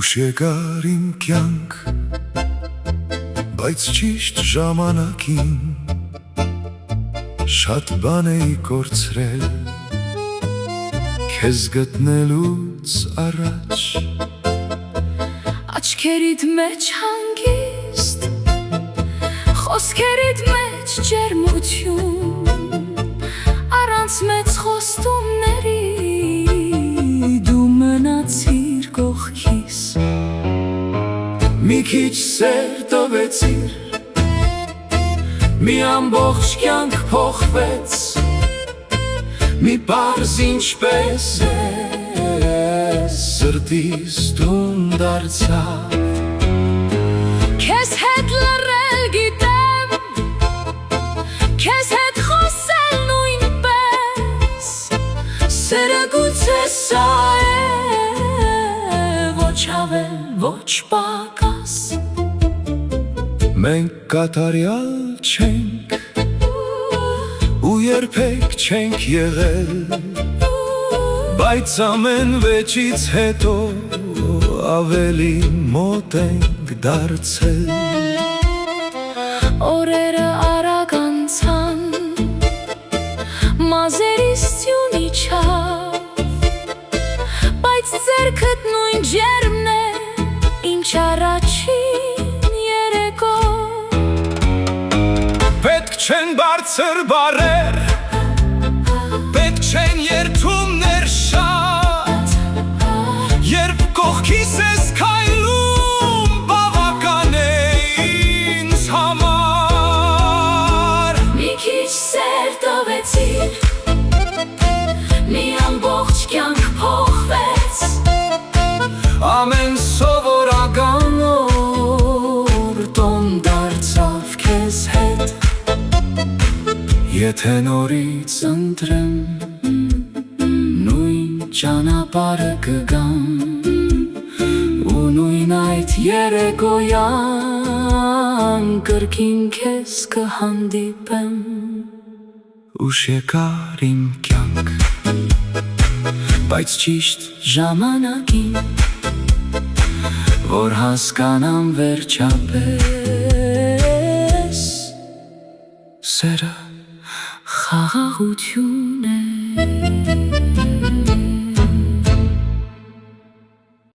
Ուշ եկար իմ կյանք, բայց ճիշտ ժամանակին շատ բան էի կորցրել քեզ գտնելուց առաջ Աչքերիդ մեջ հանգիստ, խոսքերիդ մեջ ջերմություն Առանց մեծ խոստումների դու մնացիր կողքիս Մի քիչ սեր տվեցիր, մի ամբողջ կյանք փոխվեց Մի պարզ ինչպես է սրտիս տուն դարձավ Քեզ հետ լռել գիտեմ, քեզ հետ խոսել նույնպես Սերը գուցե սա է, ոչ ավել, ոչ պակաս Մենք կատարյալ չենք ու երբեք չենք եղել Բայց ամեն վեճից հետո ավելի մոտ ենք դարձել Օրերը արագ անցան, մազերիս ձյուն իջավ Բայց ձեռքդ նույն ջերմն է, ինչ առաջին երեկո Պետք չեն բարձր բառեր, պետք չեն երդումներ շատ Երբ կողքիս ես քայլում, բավական է ինձ համար Մի քիչ սեր տվեցիր, մի ամբողջ կյանք փոխվեց Ամեն սովորական օր տոն դարձավ քեզ հետ Եթե նորից ընտրեմ, նույն ճանապարհը կգամ Ու նույն այդ երեկոյան կրկին քեզ կհանդիպեմ Ուշ եկար իմ կյանք, բայց ճիշտ ժամանակին Որ հասկանամ վերջապես Սերը խաղաղություն է